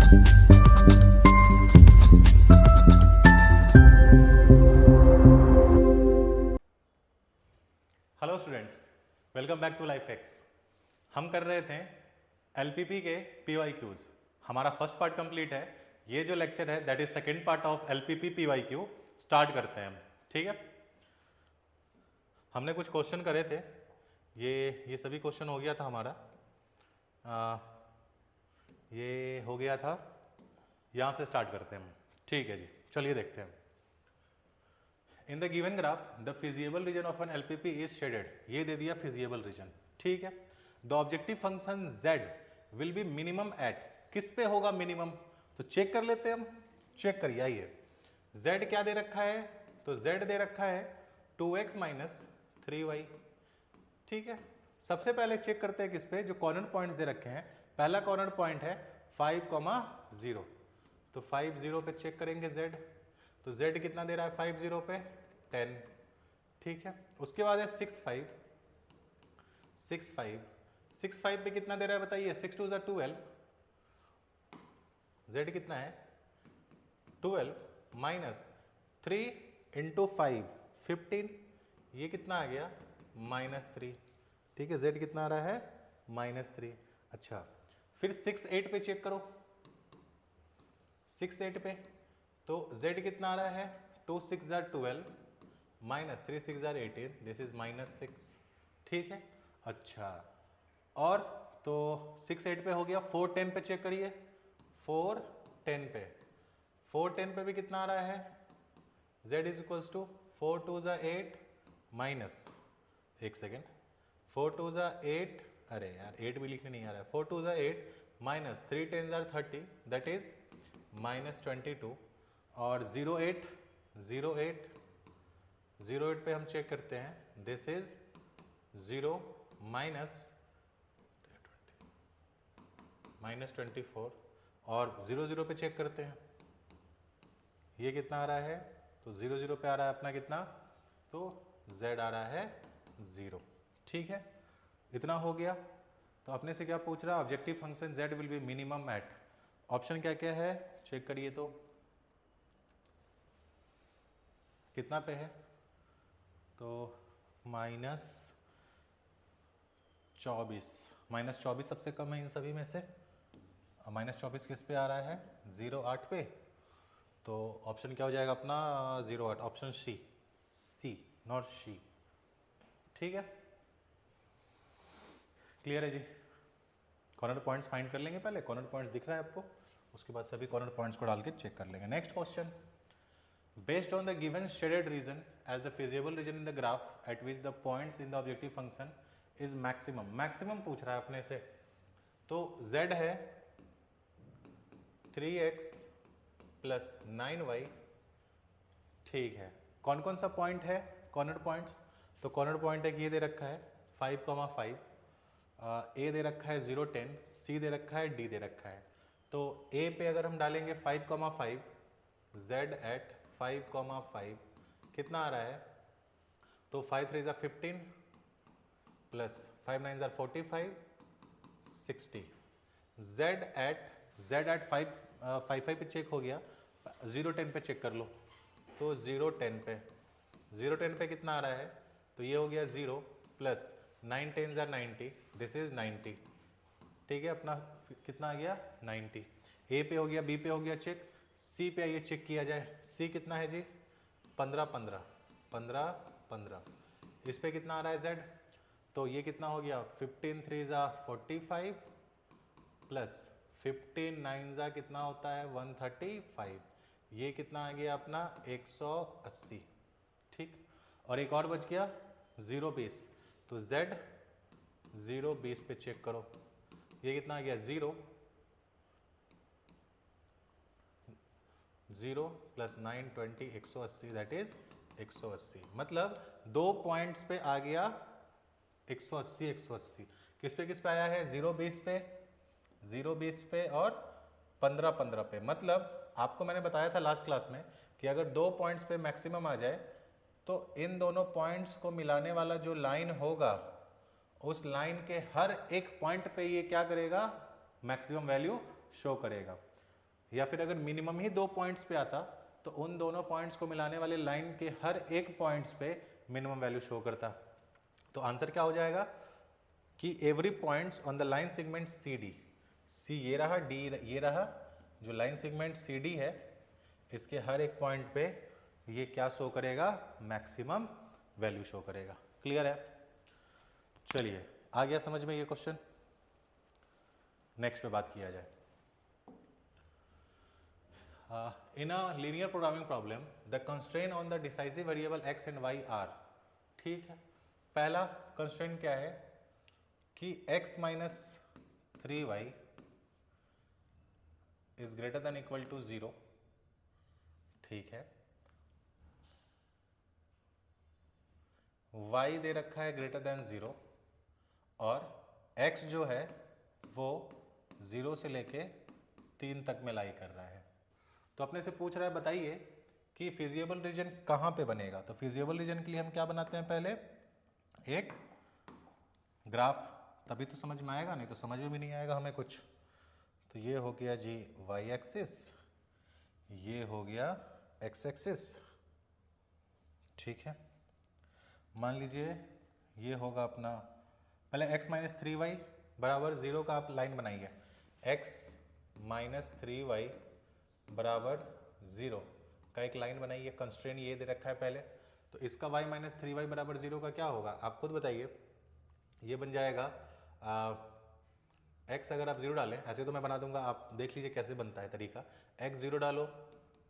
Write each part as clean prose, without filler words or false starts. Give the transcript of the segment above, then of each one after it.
Hello students, welcome back to Life X. हम कर रहे थे एलपीपी के पीवाईक्यूज। हमारा फर्स्ट पार्ट कंप्लीट है। ये जो लेक्चर है that is second part of LPP PYQ. Start करते हैं हम, ठीक है। हमने कुछ क्वेश्चन करे थे, ये सभी क्वेश्चन हो गया था हमारा। ये हो गया था, यहाँ से स्टार्ट करते हैं हम, ठीक है जी। चलिए देखते हैं। In the given graph the feasible region of an LPP is shaded. ये दे दिया फिजिएबल रीजन, ठीक है। The objective function z will be minimum at, किस पे होगा मिनिमम, तो चेक कर लेते हैं हम। चेक करिए, आइए। z क्या दे रखा है, तो z दे रखा है 2x माइनस 3y, ठीक है। सबसे पहले चेक करते हैं किस पे, जो कॉर्नर पॉइंट्स दे रखे हैं। पहला कॉर्नर पॉइंट है 5,0, तो 5,0 पे चेक करेंगे z। तो z कितना दे रहा है 5,0 पे 10, ठीक है। उसके बाद है 6,5 पे कितना दे रहा है बताइए, 6 2 ज़ा 12, z कितना है 12 माइनस 3 इंटू 5 15, ये कितना आ गया -3, ठीक है। z कितना आ रहा है -3। अच्छा, फिर 6 8 पे चेक करो। 6 8 पे तो z कितना आ रहा है 2 6 ज़ा 12 माइनस 3 6 ज़ा 18, दिस इज -6, ठीक है। अच्छा, और तो 6 8 पे हो गया। 4 10 पे चेक करिए। 4 10 पे भी कितना आ रहा है, z इज इक्वल्स टू 4 2 ज़ा 8 माइनस, एक सेकेंड, 4 2 ज़ा 8, अरे यार 8 भी लिखने नहीं आ रहा है। 4 2 ज़ा 8 माइनस 3 10 ज़ा 30, दैट इज -22। और 0 8 पे हम चेक करते हैं, दिस इज 0 -24। और 0 0 पे चेक करते हैं, ये कितना आ रहा है, तो 0 0 पे आ रहा है अपना कितना, तो z आ रहा है 0, ठीक है। इतना हो गया। तो अपने से क्या पूछ रहा है, objective function z will be minimum at, option क्या क्या है चेक करिए। तो कितना पे है, तो -24 सबसे कम है इन सभी में से। -24 किस पे आ रहा है, 0 8 पे, तो ऑप्शन क्या हो जाएगा अपना 0 8, ऑप्शन सी नॉट शी, ठीक है। क्लियर है जी। कॉर्नर पॉइंट्स फाइंड कर लेंगे पहले, कॉर्नर पॉइंट्स दिख रहा है आपको, उसके बाद सभी कॉर्नर पॉइंट्स को डाल के चेक कर लेंगे। Next question, based on the given shaded region as the feasible region in the graph at which the points in the objective function is maximum पूछ रहा है अपने से। तो z है 3x प्लस 9y, ठीक है। कौन कौन सा पॉइंट है कॉर्नर पॉइंट्स, तो कॉर्नर पॉइंट एक ये दे रखा है 5,5, a दे रखा है 0 10, c दे रखा है, d दे रखा है। तो a पे अगर हम डालेंगे 5,5, z एट 5,5 कितना आ रहा है, तो 5 3 ज़ा 15 प्लस 5 9 ज़ा 45 60, z एट 5 पे चेक हो गया। 0 10 पे चेक कर लो, तो 0 10 पे कितना आ रहा है, तो ये हो गया 0 प्लस 9 10 ज़ा 90, दिस इज 90, ठीक है। अपना कितना आ गया 90। ए पे हो गया, बी पे हो गया चेक, सी पे आइए चेक किया जाए। सी कितना है जी 15 15, इस पे कितना आ रहा है z, तो ये कितना हो गया 15 3 ज़ा 45 प्लस 15 9 ज़ा कितना होता है 135, ये कितना आ गया अपना 180, ठीक। और एक और बच गया 0 20, तो z 0 20 पे चेक करो, ये कितना आ गया 0 प्लस 9 20 180, दैट इज 180। मतलब 2 पॉइंट्स पे आ गया 180। किस पे आया है 0 20 पे और 15 पे। मतलब आपको मैंने बताया था लास्ट क्लास में कि अगर 2 पॉइंट्स पे मैक्सिमम आ जाए तो इन दोनों पॉइंट्स को मिलाने वाला जो लाइन होगा उस लाइन के हर एक पॉइंट पे ये क्या करेगा, मैक्सिमम वैल्यू शो करेगा। या फिर अगर मिनिमम ही 2 पॉइंट्स पे आता तो उन दोनों पॉइंट्स को मिलाने वाले लाइन के हर एक पॉइंट्स पे मिनिमम वैल्यू शो करता। तो आंसर क्या हो जाएगा कि every points on the line segment C D, C ये रहा, डी ये रहा, जो लाइन सेगमेंट सी डी है इसके हर एक पॉइंट पे ये क्या शो करेगा, मैक्सिमम वैल्यू शो करेगा। क्लियर है? चलिए आ गया समझ में ये क्वेश्चन। नेक्स्ट पे बात किया जाए। In a linear programming problem the constraint on the decisive variable x and y are. ठीक है, पहला कंस्ट्रेंट क्या है कि x minus 3y is greater than equal to 0। ठीक है, y दे रखा है ग्रेटर देन 0 और x जो है वो 0 से लेके 3 तक में लाई कर रहा है। तो अपने से पूछ रहा है बताइए कि फिजिबल रीजन कहाँ पे बनेगा। तो फिजिबल रीजन के लिए हम क्या बनाते हैं, पहले एक ग्राफ, तभी तो समझ में आएगा, नहीं तो समझ में भी नहीं आएगा हमें कुछ। तो ये हो गया जी y एक्सिस, ये हो गया x एक्सिस। ठीक है, मान लीजिए ये होगा अपना, पहले x माइनस 3y बराबर 0 का आप लाइन बनाइए। x माइनस 3y बराबर 0 का एक लाइन बनाइए। कंस्ट्रेंट ये दे रखा है पहले, तो इसका y माइनस 3y बराबर 0 का क्या होगा आप खुद बताइए। ये बन जाएगा x अगर आप 0 डालें, ऐसे तो मैं बना दूंगा, आप देख लीजिए कैसे बनता है तरीका। x 0 डालो,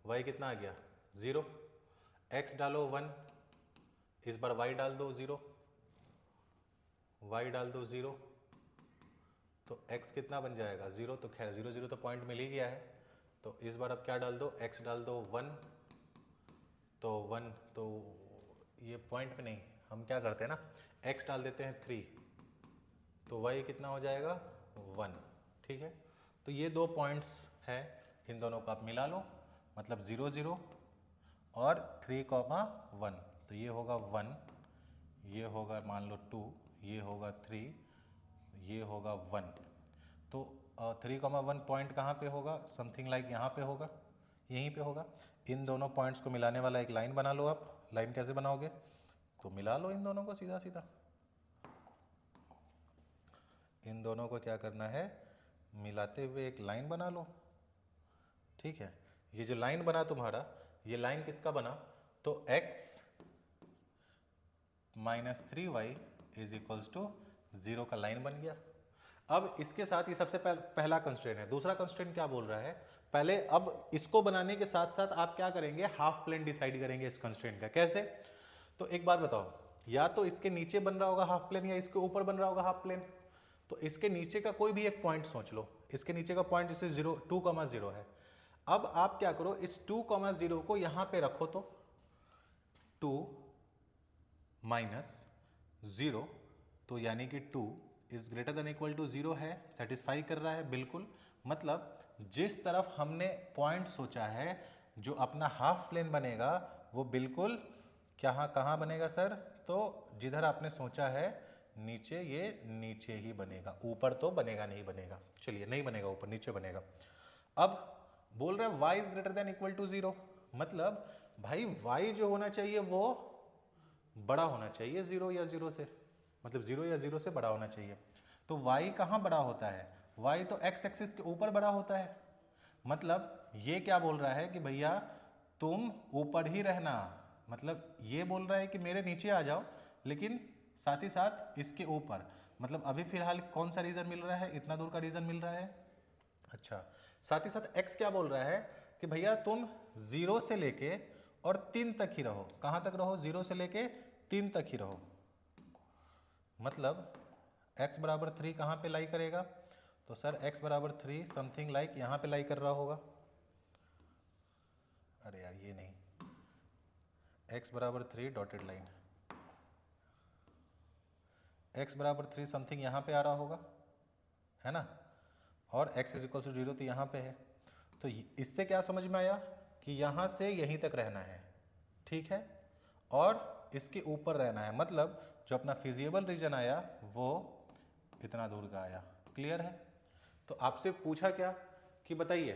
y कितना आ गया 0, x डालो 1, इस बार y डाल दो 0, y डाल दो 0, तो x कितना बन जाएगा 0। तो खैर 0 0 तो पॉइंट मिल ही गया है, तो इस बार अब क्या डाल दो, x डाल दो 1, तो 1, तो ये पॉइंट में नहीं, हम क्या करते हैं ना, x डाल देते हैं 3, तो y कितना हो जाएगा 1। ठीक है, तो ये दो पॉइंट्स हैं, इन दोनों को आप मिला लो, मतलब 0 0 और 3,1। तो ये होगा 1, ये होगा मान लो 2, ये होगा 3, ये होगा 1। तो 3,1 पॉइंट कहाँ पे होगा, समथिंग लाइक यहाँ पे होगा, यहीं पे होगा। इन दोनों पॉइंट्स को मिलाने वाला एक लाइन बना लो आप। लाइन कैसे बनाओगे, तो मिला लो इन दोनों को सीधा सीधा। इन दोनों को क्या करना है, मिलाते हुए एक लाइन बना लो। ठीक है, ये जो लाइन बना तुम्हारा, ये लाइन किसका बना, तो x minus 3y is equals to 0 का लाइन बन गया। अब इसके साथ ये सबसे पहला कंस्ट्रेंट है। दूसरा कंस्ट्रेंट क्या बोल रहा है, पहले अब इसको बनाने के साथ साथ आप क्या करेंगे, हाफ प्लेन डिसाइड करेंगे इस कंस्ट्रेंट का। कैसे, तो एक बात बताओ, या तो इसके नीचे बन रहा होगा हाफ प्लेन या इसके ऊपर बन रहा होगा हाफ प्लेन। तो इसके नीचे का कोई भी एक पॉइंट सोच लो, इसके नीचे का पॉइंट जैसे 2,0 है। अब आप क्या करो, इस 2,0 को यहां पे रखो, तो 2 माइनस 0, तो यानी कि 2 is greater than equal to 0 है, सेटिस्फाई कर रहा है बिल्कुल। मतलब जिस तरफ हमने पॉइंट सोचा है, जो अपना हाफ प्लेन बनेगा वो बिल्कुल कहाँ बनेगा सर, तो जिधर आपने सोचा है नीचे, ये नीचे ही बनेगा, ऊपर तो बनेगा नहीं बनेगा। चलिए नहीं बनेगा ऊपर, नीचे बनेगा। अब बोल रहा है y is greater than equal to 0, मतलब भाई y जो होना चाहिए वो बड़ा होना चाहिए 0 या 0 से, मतलब 0 या 0 से बड़ा होना चाहिए। तो y कहाँ बड़ा होता है, y तो x एक्सिस के ऊपर बड़ा होता है। मतलब ये क्या बोल रहा है कि भैया तुम ऊपर ही रहना, मतलब ये बोल रहा है कि मेरे नीचे आ जाओ, लेकिन साथ ही साथ इसके ऊपर। मतलब अभी फिलहाल कौन सा रीजन मिल रहा है, इतना दूर का रीजन मिल रहा है। अच्छा, साथ ही साथ x क्या बोल रहा है कि भैया तुम 0 से लेके और 3 तक ही रहो। कहाँ तक रहो, 0 से लेके 3 तक ही रहो। मतलब x बराबर 3 कहाँ पे लाई करेगा, तो सर x बराबर 3 समथिंग लाइक यहाँ पे लाई कर रहा होगा। अरे यार ये नहीं, x बराबर 3 डॉटेड लाइन, x बराबर 3 समथिंग यहाँ पे आ रहा होगा, है ना, और x इज इक्वल टू 0 तो यहाँ पे है। तो इससे क्या समझ में आया कि यहाँ से यहीं तक रहना है, ठीक है, और इसके ऊपर रहना है। मतलब जो अपना फिजिबल रीजन आया वो इतना दूर का आया। क्लियर है? तो आपसे पूछा क्या कि बताइए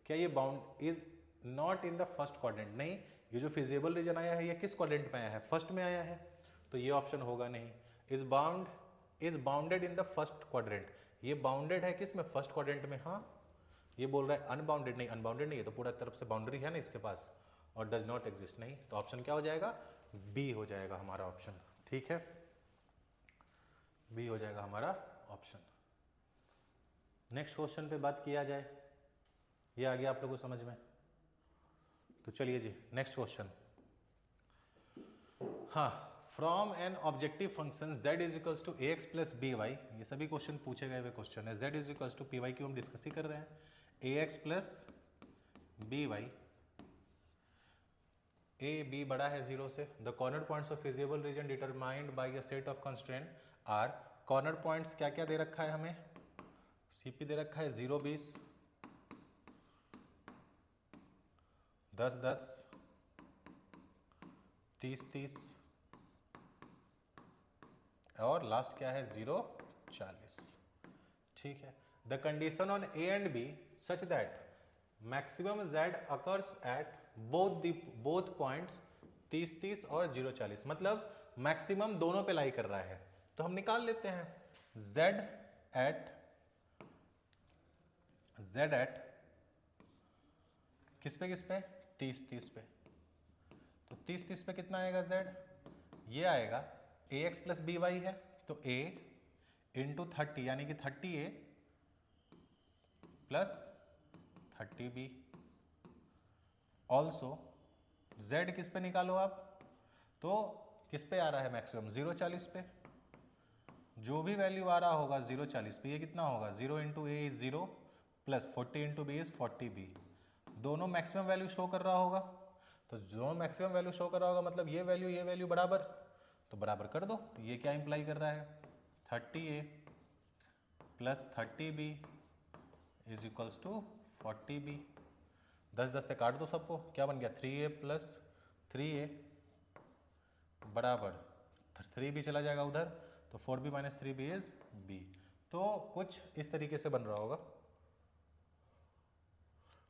क्या ये bound is not in the first quadrant, नहीं, ये जो फिजिबल रीजन आया है ये किस क्वाड्रेंट में आया है, फर्स्ट में आया है, तो ये ऑप्शन होगा नहीं। Is bounded in the first quadrant, ये बाउंडेड है किस में, फर्स्ट क्वाड्रेंट में, हाँ। ये बोल रहा है अनबाउंडेड, नहीं अनबाउंडेड नहीं है, तो पूरा तरफ से बाउंड्री है ना इसके पास, और डज नॉट एग्जिस्ट, नहीं, तो ऑप्शन क्या हो जाएगा, बी हो जाएगा हमारा ऑप्शन। ठीक है, बी हो जाएगा हमारा ऑप्शन। नेक्स्ट क्वेश्चन पे बात किया जाए, ये आ गया आप लोगों को समझ में, तो चलिए जी नेक्स्ट क्वेश्चन। हाँ, from an objective function z is equals to a x plus b y, ये सभी क्वेश्चन पूछे गए हुए क्वेश्चन है, z is equals to p y क्यों हम डिस्कस ही कर रहे हैं, a x plus b y, a b बड़ा है 0 से, the corner points of feasible region determined by a set of constraint are, corner points क्या क्या दे रखा है हमें, सीपी दे रखा है 0 20 10 10 30 30 और लास्ट क्या है 0 40। ठीक है, the condition on a and b such that maximum z occurs at both points 30 30 और 0 40, मतलब मैक्सिमम दोनों पे लाई कर रहा है, तो हम निकाल लेते हैं z एट किस पे 30 30 पे, तो 30 30 पे कितना आएगा z, ये आएगा ए एक्स प्लस बी वाई है, तो a इंटू 30 यानी कि 30a plus 30b, also z किस पे निकालो आप, तो किस पे आ रहा है मैक्सिमम 0 40 पे, जो भी वैल्यू आ रहा होगा 0 40 पे, ये कितना होगा 0 into a is 0 plus 40 into b is 40b, दोनों मैक्सिमम वैल्यू शो कर रहा होगा, तो जो मैक्सिमम वैल्यू शो कर रहा होगा मतलब ये वैल्यू बराबर, तो बराबर कर दो, तो ये क्या इंप्लाई कर रहा है 30a plus 30b is equals to 40b, 10 10 से काट दो सबको, क्या बन गया 3a प्लस 3a बराबर 3b चला जाएगा उधर, तो 4b minus 3b is b, तो कुछ इस तरीके से बन रहा होगा।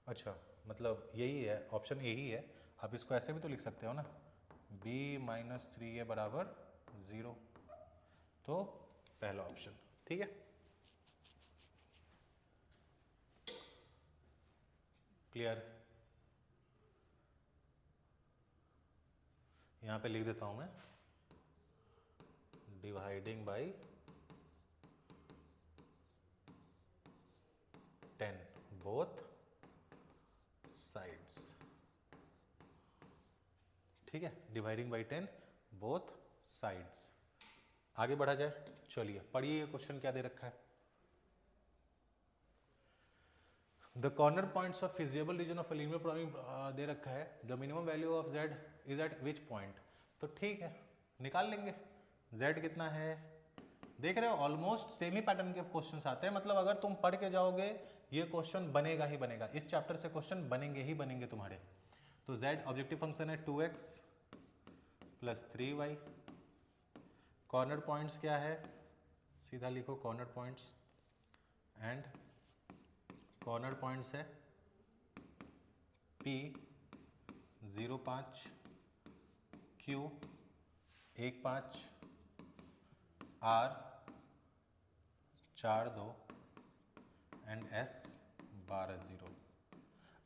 अच्छा, मतलब यही है ऑप्शन, यही है, आप इसको ऐसे भी तो लिख सकते हो ना, b माइनस 3a बराबर 0, तो पहला ऑप्शन। ठीक है, क्लियर, यहां पे लिख देता हूं मैं, डिवाइडिंग बाई 10 बोथ साइड्स, ठीक है, डिवाइडिंग बाई 10 बोथ साइड्स। आगे बढ़ा जाए, चलिए पढ़िए ये क्वेश्चन क्या दे रखा है, the corner points of feasible region of linear programming दे रखा है, the minimum value of z is at which point, तो ठीक है निकाल लेंगे, z कितना है, देख रहे हो ऑलमोस्ट सेम ही पैटर्न के क्वेश्चंस आते हैं, मतलब अगर तुम पढ़ के जाओगे ये क्वेश्चन बनेगा ही बनेगा, इस चैप्टर से क्वेश्चन बनेंगे ही बनेंगे तुम्हारे। तो z ऑब्जेक्टिव फंक्शन है 2x plus 3y, corner points क्या है, सीधा लिखो corner points, and corner points है P 0.5, Q 1.5, R 4.2 and S 12.0।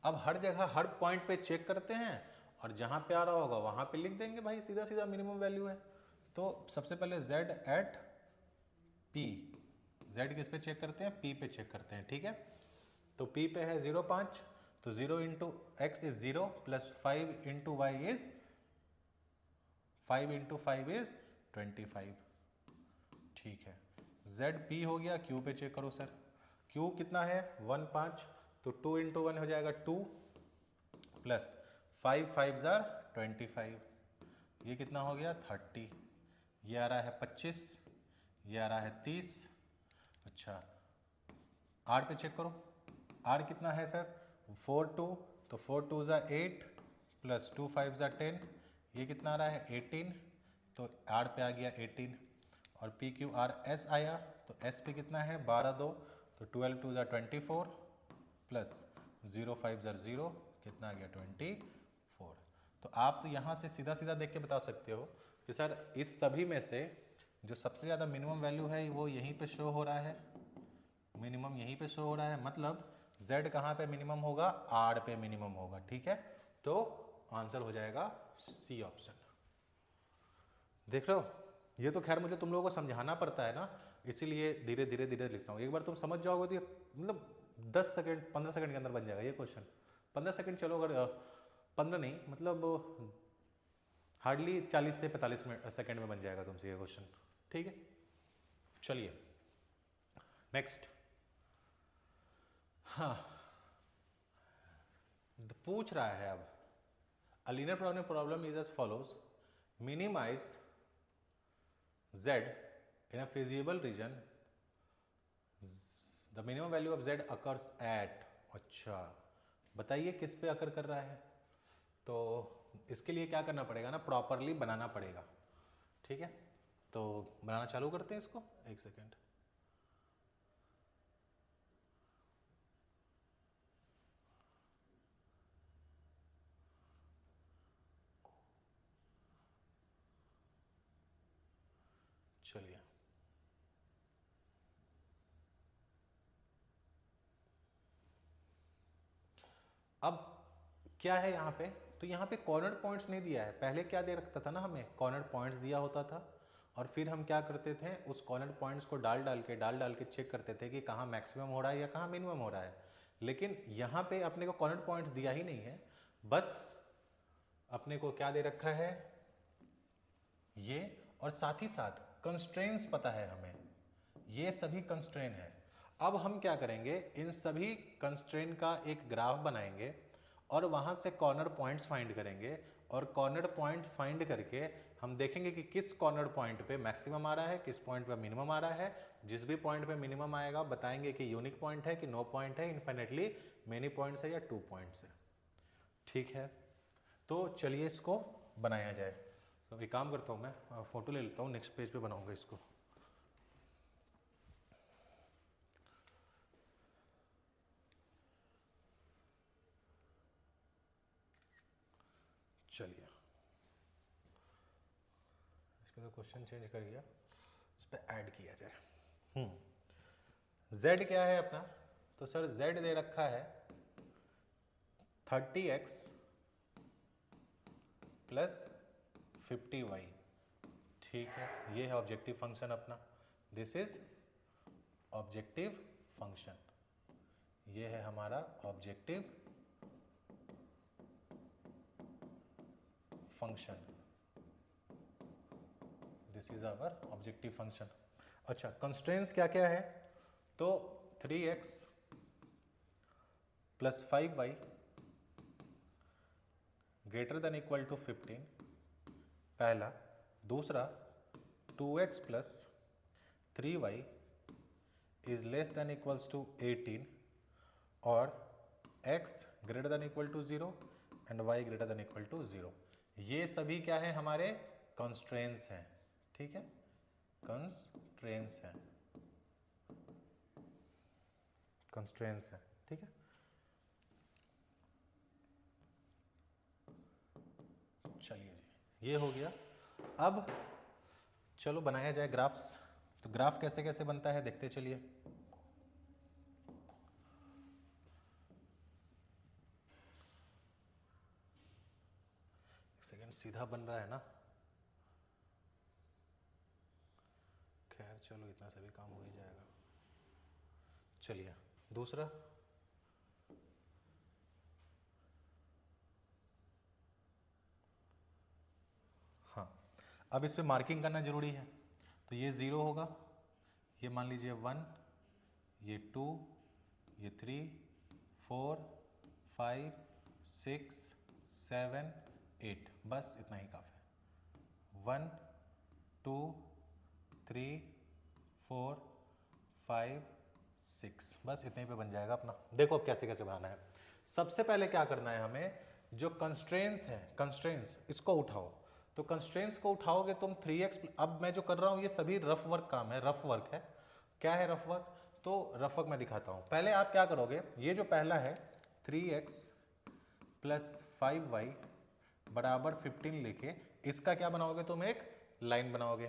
अब हर जगह हर पॉइंट पे चेक करते हैं और जहां पे आ रहा होगा वहां पे लिख देंगे भाई, सीधा सीधा मिनिमम वैल्यू है। तो सबसे पहले z एट P, z किस पे चेक करते हैं, P पे चेक करते हैं, ठीक है। तो P पे है 0.5, तो 0 into x is 0 plus 5 into y is 5 into 5 is 25, ठीक है। ZP हो गया, Q पे चेक करो सर, Q कितना है 1.5, तो 2 इंटू 1 हो जाएगा 2 प्लस 5 5 जार 25, ये कितना हो गया 30, ये आ रहा है 25, ये आ रहा है 30। अच्छा R पे चेक करो, R कितना है सर 4 2, तो 4 2 ज़ा 8 प्लस 2 5 ज़ा 10, ये कितना आ रहा है 18, तो R पे आ गया 18, और P Q R S आया, तो S पे कितना है 12 2, तो 12 2 ज़ा 24 प्लस 0 5 ज़र 0, कितना आ गया 24। तो आप यहाँ से सीधा सीधा देख के बता सकते हो कि सर इस सभी में से जो सबसे ज़्यादा मिनिमम वैल्यू है वो यहीं पे शो हो रहा है, मिनिमम यहीं पे शो हो रहा है, मतलब z कहाँ पे मिनिमम होगा, r पे मिनिमम होगा। ठीक है, तो आंसर हो जाएगा सी ऑप्शन। देख रहे हो, ये तो खैर मुझे तुम लोगों को समझाना पड़ता है ना, इसीलिए धीरे धीरे धीरे लिखता हूँ। एक बार तुम समझ जाओगे तो ये मतलब 10 सेकंड 15 सेकंड के अंदर बन जाएगा ये क्वेश्चन। 15 सेकंड चलो, अगर 15 नहीं मतलब हार्डली 40 से 45 सेकंड में बन जाएगा तुमसे ये क्वेश्चन। ठीक है, चलिए नेक्स्ट। हाँ, पूछ रहा है अब a linear problem is as follows: minimize z in a feasible region, the minimum value of z occurs at। अच्छा बताइए किस पे अकर कर रहा है, तो इसके लिए क्या करना पड़ेगा ना, प्रॉपरली बनाना पड़ेगा। ठीक है, तो बनाना चालू करते हैं इसको, एक सेकेंड। चलिए, अब क्या है यहाँ पे, तो यहाँ पे कॉर्नर पॉइंट्स नहीं दिया है। पहले क्या दे रखता था ना, हमें कॉर्नर पॉइंट्स दिया होता था और फिर हम क्या करते थे, उस कॉर्नर पॉइंट्स को डाल डाल के चेक करते थे कि कहाँ मैक्सिमम हो रहा है या कहाँ मिनिमम हो रहा है। लेकिन यहाँ पे अपने को कॉर्नर पॉइंट्स दिया ही नहीं है, बस अपने को क्या दे रखा है ये, और साथ ही साथ कंस्ट्रेंट्स पता है हमें, ये सभी कंस्ट्रेंट है। अब हम क्या करेंगे, इन सभी कंस्ट्रेंट का एक ग्राफ बनाएंगे और वहां से कॉर्नर पॉइंट्स फाइंड करेंगे, और कॉर्नर पॉइंट फाइंड करके हम देखेंगे कि किस कॉर्नर पॉइंट पे मैक्सिमम आ रहा है, किस पॉइंट पे मिनिमम आ रहा है। जिस भी पॉइंट पे मिनिमम आएगा बताएंगे कि यूनिक पॉइंट है कि नो पॉइंट है, इन्फिनिटली मेनी पॉइंट्स है या 2 पॉइंट्स है। ठीक है, तो चलिए इसको बनाया जाए। तो एक काम करता हूँ, मैं फोटो ले लेता हूँ, नेक्स्ट पेज पे बनाऊंगा इसको। चलिए, इसको तो क्वेश्चन चेंज कर दिया, इस पर ऐड किया जाए। z क्या है अपना, तो सर z दे रखा है 30x प्लस 50y। ठीक है, ये है ऑब्जेक्टिव फंक्शन अपना, दिस इज ऑब्जेक्टिव फंक्शन, ये है हमारा objective function, this is our objective function. अच्छा, कंस्ट्रेंट्स क्या क्या है, तो 3x plus 5y greater than equal to 15, पहला। दूसरा 2x plus 3y is less than equals to 18, और x greater than equal to 0 and y greater than equal to 0। ये सभी क्या है, हमारे कंस्ट्रेंट्स हैं। ठीक है, कंस्ट्रेंट्स हैं, कंस्ट्रेंट्स हैं। ठीक है, चलिए जी, ये हो गया। अब चलो बनाया जाए ग्राफ्स। तो ग्राफ कैसे कैसे बनता है देखते चलिए। एक सेकेंड, सीधा बन रहा है ना, खैर चलो इतना से भी काम हो ही जाएगा। चलिए दूसरा, हाँ अब इस पे मार्किंग करना जरूरी है। तो ये 0 होगा, ये मान लीजिए 1, ये 2, ये 3, 4, 5, 6, 7, 8, बस इतना ही काफ़ी है। 1, 2, 3, 4, 5, 6, बस इतने पे बन जाएगा अपना। देखो अब कैसे कैसे बनाना है। सबसे पहले क्या करना है हमें, जो कंस्ट्रेंट्स हैं, कंस्ट्रेंट्स इसको उठाओ। तो कंस्ट्रेंट्स को उठाओगे तुम 3x, अब मैं जो कर रहा हूँ ये सभी रफ वर्क काम है, रफ वर्क है। क्या है रफ वर्क, तो रफ वर्क मैं दिखाता हूँ। पहले आप क्या करोगे, ये जो पहला है 3x प्लस 5y बराबर 15 लेके इसका क्या बनाओगे तुम, एक लाइन बनाओगे।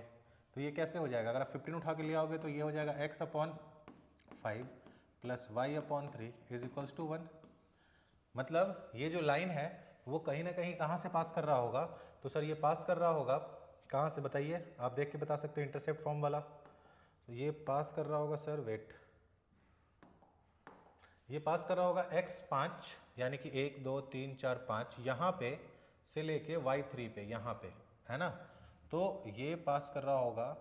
तो ये कैसे हो जाएगा, अगर आप 15 उठा के ले आओगे तो ये हो जाएगा x upon 5 plus y upon 3 is equals to 1। मतलब ये जो लाइन है वो कहीं ना कहीं कहाँ से पास कर रहा होगा, तो सर ये पास कर रहा होगा कहाँ से बताइए, आप देख के बता सकते हैं इंटरसेप्ट फॉर्म वाला। तो ये पास कर रहा होगा सर, वेट, ये पास कर रहा होगा x5 यानी कि 1 2 3 4 5 यहाँ पे से लेके y3 पे यहाँ पे, है ना। तो ये पास कर रहा होगा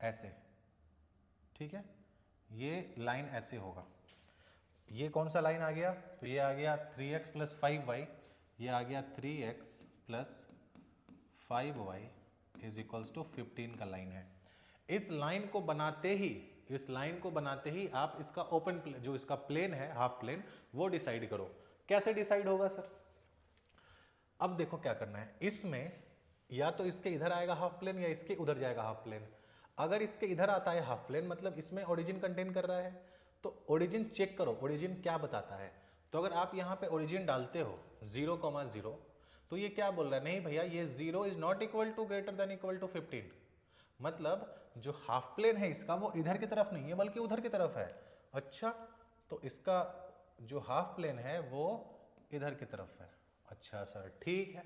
ऐसे, ठीक है, ये लाइन ऐसे होगा। ये कौन सा लाइन आ गया, तो ये आ गया 3x प्लस 5y, ये आ गया 3x plus 5y is equals to 15 का लाइन है। इस लाइन को बनाते ही, इस लाइन को बनाते ही आप इसका ओपन प्लेन, जो इसका प्लेन है हाफ प्लेन, वो डिसाइड करो। कैसे डिसाइड होगा सर, अब देखो क्या करना है, इसमें या तो इसके इधर आएगा हाफ प्लेन या इसके उधर जाएगा हाफ प्लेन। अगर इसके इधर आता है हाफ प्लेन मतलब इसमें ओरिजिन कंटेन कर रहा है, तो ओरिजिन चेक करो, ओरिजिन क्या बताता है। तो अगर आप यहाँ पे ओरिजिन डालते हो 0,0, तो ये क्या बोल रहा है, नहीं भैया ये 0 is not equal to greater than equal to 15। मतलब जो हाफ प्लेन है इसका वो इधर की तरफ नहीं है बल्कि उधर की तरफ है। अच्छा, तो इसका जो हाफ प्लेन है वो इधर की तरफ है। अच्छा सर ठीक है।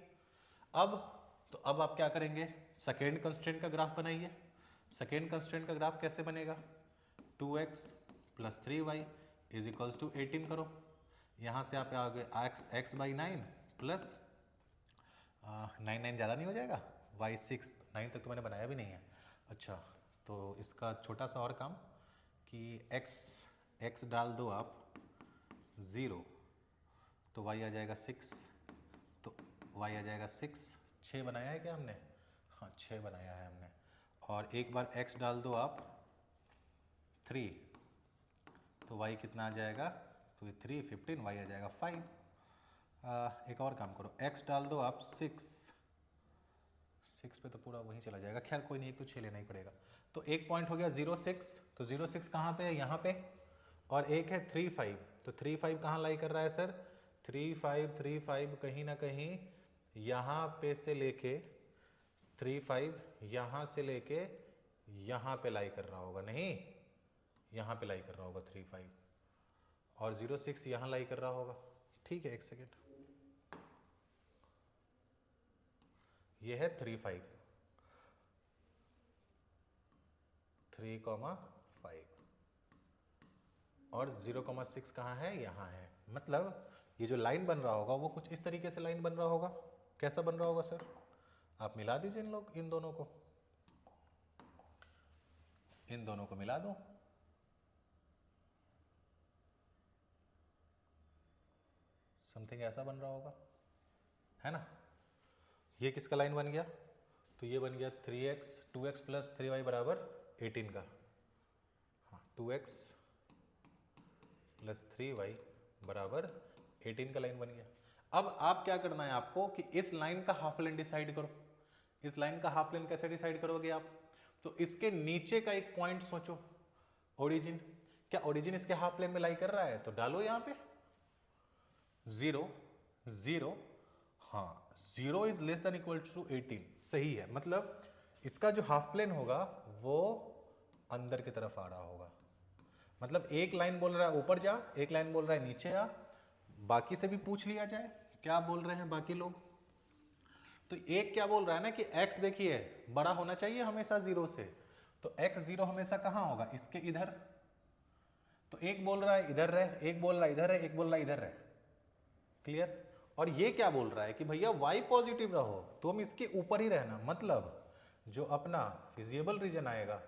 अब आप क्या करेंगे, सेकेंड कंस्ट्रेंट का ग्राफ बनाइए। सेकेंड कंस्ट्रेंट का ग्राफ कैसे बनेगा, 2x plus 3y is equals to 18 करो। यहाँ से आप आओगे x बाई 9 प्लस 9 ज़्यादा नहीं हो जाएगा, y 6, 9 तक तो मैंने बनाया भी नहीं है। अच्छा, तो इसका छोटा सा और काम कि x डाल दो आप 0, तो y आ जाएगा 6, तो y आ जाएगा 6। 6 बनाया है क्या हमने, हाँ 6 बनाया है हमने। और एक बार x डाल दो आप 3, तो y कितना आ जाएगा, तो ये 3 15, y आ जाएगा 5। एक और काम करो, x डाल दो आप 6 पे तो पूरा वहीं चला जाएगा, खैर कोई नहीं, एक तो 6 लेना ही पड़ेगा। तो एक पॉइंट हो गया 0,6, तो 0,6 कहाँ पे है, यहाँ पे। और एक है 3,5, तो 3,5 कहाँ लाई कर रहा है सर, 3,5 कहीं ना कहीं यहाँ पे से लेके 3,5 यहाँ से लेके यहाँ पे लाई कर रहा होगा, नहीं यहाँ पे लाई कर रहा होगा 3,5, और 0,6 यहाँ लाई कर रहा होगा। ठीक है, एक सेकेंड, ये है 3,5, 3,5 और 0,6 कहाँ है, यहाँ है। मतलब ये जो लाइन बन रहा होगा वो कुछ इस तरीके से लाइन बन रहा होगा। कैसा बन रहा होगा सर, आप मिला दीजिए इन दोनों को मिला दो। समथिंग ऐसा बन रहा होगा, है ना। ये किसका लाइन बन गया, तो ये बन गया 2x प्लस 3y बराबर 18 का। हाँ, 2x प्लस 3y बराबर 18 का लाइन बन गया। अब आप क्या करना है आपको कि इस लाइन का हाफ प्लेन डिसाइड करो। इस लाइन का हाफ प्लेन कैसे डिसाइड करोगे आप, तो इसके नीचे का एक पॉइंट सोचो, ओरिजिन। क्या ओरिजिन इसके हाफ प्लेन में लाई कर रहा है, तो डालो यहाँ पे 0 0, हाँ 0 is less than equal to 18, सही है। मतलब इसका जो हाफ प्लेन होगा वो अंदर की तरफ आ रहा होगा। मतलब एक लाइन बोल रहा है ऊपर जा, एक लाइन बोल रहा है नीचे आ। बाकी से भी पूछ लिया जाए क्या बोल रहे हैं बाकी लोग। तो एक क्या बोल रहा है ना कि x देखिए बड़ा होना चाहिए हमेशा 0 से, तो x 0 हमेशा कहाँ होगा, इसके इधर। तो एक बोल रहा है इधर रहे, एक बोल रहा है इधर है, एक बोल रहा है इधर रहे। क्लियर। और ये क्या बोल रहा है कि भैया y पॉजिटिव रहो, तो हम इसके ऊपर ही रहना। मतलब जो अपना फिजिबल रीजन आएगा,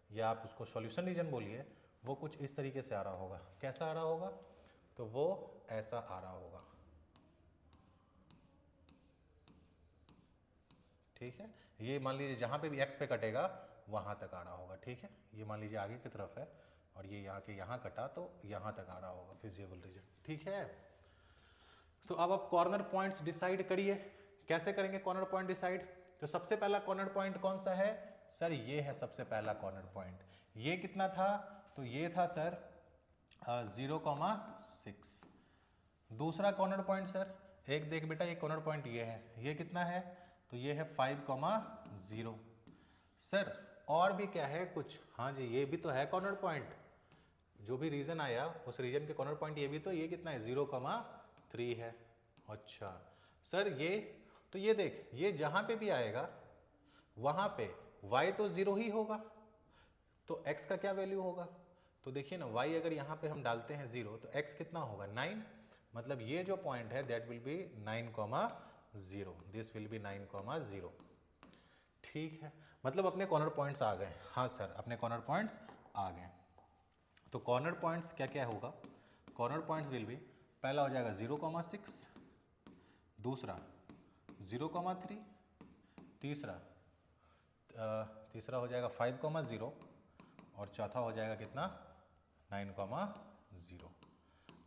या आप उसको सॉल्यूशन रीजन बोलिए, वो कुछ इस तरीके से आ रहा होगा। कैसा आ रहा होगा, तो वो ऐसा आ रहा होगा। ठीक है, ये मान लीजिए जहां पे भी x पे कटेगा वहां तक आ रहा होगा। ठीक है, ये मान लीजिए आगे की तरफ है और ये यहाँ के यहाँ कटा तो यहाँ तक आ रहा होगा फिजिबल रीजन। ठीक है, तो अब आप कॉर्नर पॉइंट्स डिसाइड करिए। कैसे करेंगे कॉर्नर पॉइंट डिसाइड, तो सबसे पहला कॉर्नर पॉइंट कौन सा है सर, ये है सबसे पहला कॉर्नर पॉइंट। ये कितना था, तो ये था सर 0,6। दूसरा कॉर्नर पॉइंट सर, एक देख बेटा, ये कॉर्नर पॉइंट ये है, ये कितना है, तो ये है 5,0। सर और भी क्या है कुछ, हाँ जी ये भी तो है कॉर्नर पॉइंट, जो भी रीजन आया उस रीजन के कॉर्नर पॉइंट ये भी तो, ये कितना है 0,3 है। अच्छा सर ये तो ये देख, ये जहां पे भी आएगा वहां पे y तो 0 ही होगा, तो x का क्या वैल्यू होगा, तो देखिए ना y अगर यहाँ पे हम डालते हैं 0 तो x कितना होगा 9, मतलब ये जो पॉइंट है that will be 9,0, this will be 9,0। ठीक है, मतलब अपने कॉर्नर पॉइंट्स आ गए। हाँ सर अपने कॉर्नर पॉइंट्स आ गए। तो कॉर्नर पॉइंट्स क्या क्या होगा, कॉर्नर पॉइंट्स विल बी, पहला हो जाएगा 0,6, दूसरा 0,3, तीसरा हो जाएगा 5,0 और चौथा हो जाएगा कितना 9,0।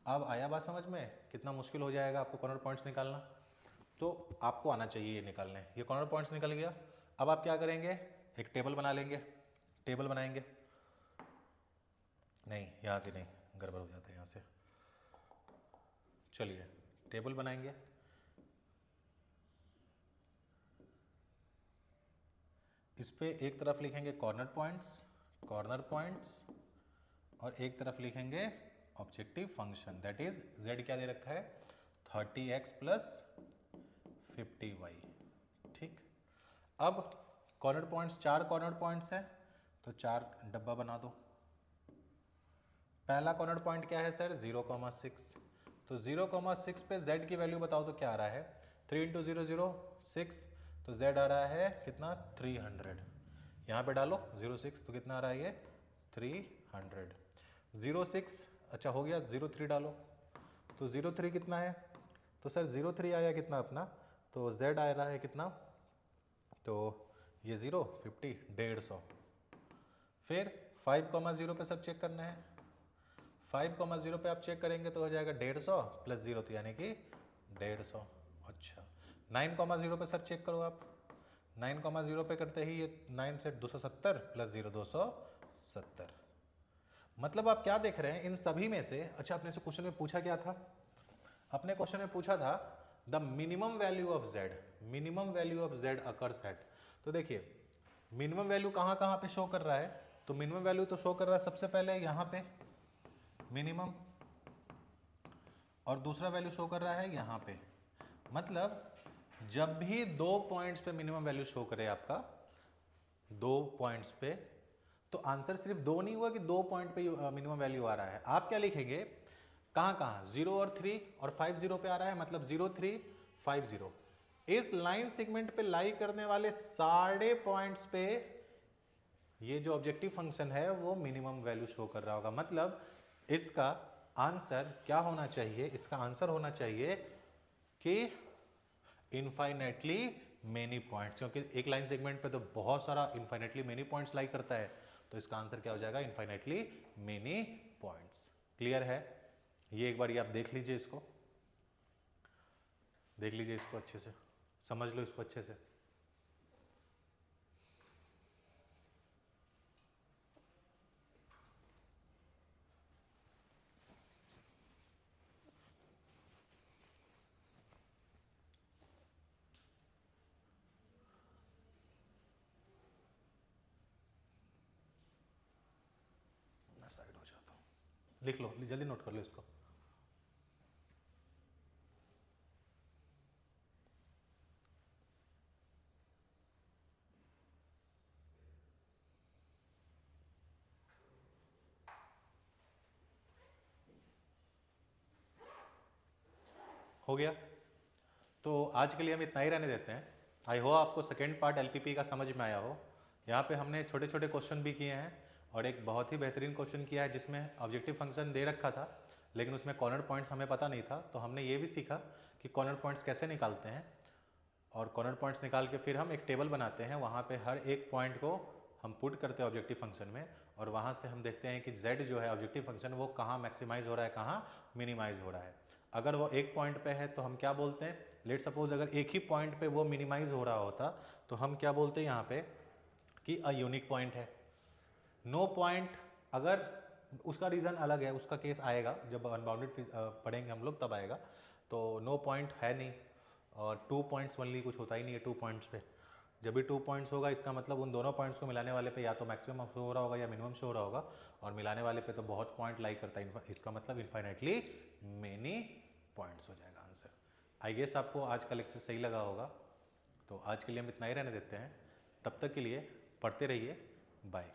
अब आया बात समझ में, कितना मुश्किल हो जाएगा आपको कॉर्नर पॉइंट्स निकालना, तो आपको आना चाहिए ये निकालने। ये कॉर्नर पॉइंट्स निकल गया, अब आप क्या करेंगे, एक टेबल बना लेंगे, टेबल बनाएंगे, नहीं यहाँ से नहीं, गड़बड़ हो जाता है यहाँ से, चलिए टेबल बनाएंगे। इस पे एक तरफ लिखेंगे कॉर्नर पॉइंट्स और एक तरफ लिखेंगे objective function, that is z क्या दे रखा है 30x प्लस 50y। ठीक, अब कॉर्नर पॉइंट्स, 4 कॉर्नर पॉइंट्स हैं तो 4 डब्बा बना दो। पहला कॉर्नर पॉइंट क्या है सर 0,6, तो 0,6 पे z की वैल्यू बताओ तो क्या आ रहा है 3 इंटू 0 0 6, तो z आ रहा है कितना 300, यहाँ पे डालो 0,6 तो कितना आ रहा है ये 300, 0,6 अच्छा हो गया, 0,3 डालो तो 0,3 कितना है, तो सर 0,3 आया कितना अपना, तो z आ रहा है कितना, तो ये 0 50 150। फिर 5,0 पे सर चेक करना है, 5,0 पे आप चेक करेंगे तो हो जाएगा 150 प्लस 0 तो यानी कि 150। अच्छा 9,0 पे सर चेक करो आप, 9,0 पे करते ही ये 9 से 270 प्लस 0 270, मतलब आप क्या देख रहे हैं इन सभी में से। अच्छा अपने से क्वेश्चन में पूछा क्या था, अपने क्वेश्चन में पूछा था the minimum value of z, minimum value of z occurs eight, तो देखिए मिनिमम वैल्यू कहाँ कहाँ पे शो कर रहा है, तो मिनिमम वैल्यू तो शो कर रहा है सबसे पहले यहाँ पे मिनिमम, और दूसरा वैल्यू शो कर रहा है यहाँ पे, मतलब जब भी 2 पॉइंट्स पे मिनिमम वैल्यू शो करे आपका 2 पॉइंट्स पे, तो आंसर सिर्फ 2 नहीं हुआ कि 2 पॉइंट पे मिनिमम वैल्यू आ रहा है, आप क्या लिखेंगे कहाँ कहाँ 0 और 3 और 50 पे आ रहा है, मतलब 0 3 50, इस लाइन सेगमेंट पे लाई करने वाले सारे पॉइंट्स पे ये जो ऑब्जेक्टिव फंक्शन है वो मिनिमम वैल्यू शो कर रहा होगा, मतलब इसका आंसर क्या होना चाहिए, इसका आंसर होना चाहिए कि इनफाइनेटली मेनी पॉइंट्स, क्योंकि एक लाइन सेगमेंट पे तो बहुत सारा इनफाइनेटली मेनी पॉइंट्स लाई करता है, तो इसका आंसर क्या हो जाएगा इनफाइनेटली मेनी पॉइंट्स। क्लियर है, ये एक बार ये आप देख लीजिए, इसको देख लीजिए, इसको अच्छे से समझ लो, इसको अच्छे से। मैं साइड हो जाता हूँ, लिख लो जल्दी, नोट कर लो इसको। हो गया, तो आज के लिए हम इतना ही रहने देते हैं। आई होप आपको सेकेंड पार्ट एलपीपी का समझ में आया हो। यहाँ पे हमने छोटे छोटे क्वेश्चन भी किए हैं और एक बहुत ही बेहतरीन क्वेश्चन किया है जिसमें ऑब्जेक्टिव फंक्शन दे रखा था लेकिन उसमें कॉर्नर पॉइंट्स हमें पता नहीं था, तो हमने ये भी सीखा कि कॉर्नर पॉइंट्स कैसे निकालते हैं, और कॉर्नर पॉइंट्स निकाल के फिर हम एक टेबल बनाते हैं, वहाँ पे हर एक पॉइंट को हम पुट करते हैं ऑब्जेक्टिव फंक्शन में, और वहाँ से हम देखते हैं कि z जो है ऑब्जेक्टिव फंक्शन वो कहाँ मैक्सिमाइज हो रहा है, कहाँ मिनिमाइज हो रहा है। अगर वो एक पॉइंट पे है तो हम क्या बोलते हैं, लेट सपोज अगर एक ही पॉइंट पे वो मिनिमाइज हो रहा होता तो हम क्या बोलते हैं यहाँ पे कि अ यूनिक पॉइंट है। नो पॉइंट, अगर उसका रीज़न अलग है, उसका केस आएगा जब अनबाउंडेड पढ़ेंगे हम लोग तब आएगा। तो नो पॉइंट है नहीं, और 2 पॉइंट्स ओनली, कुछ होता ही नहीं है 2 पॉइंट्स पे। जब भी 2 पॉइंट्स होगा इसका मतलब उन दोनों पॉइंट्स को मिलाने वाले पे या तो मैक्सिमम शो हो रहा होगा या मिनिमम शो हो रहा होगा, और मिलाने वाले पे तो बहुत पॉइंट लाई करता है, इसका मतलब इन्फाइनाइटली मेनी पॉइंट्स हो जाएगा आंसर। आई गेस आपको आज का लेक्चर सही लगा होगा, तो आज के लिए हम इतना ही रहने देते हैं। तब तक के लिए पढ़ते रहिए, बाय।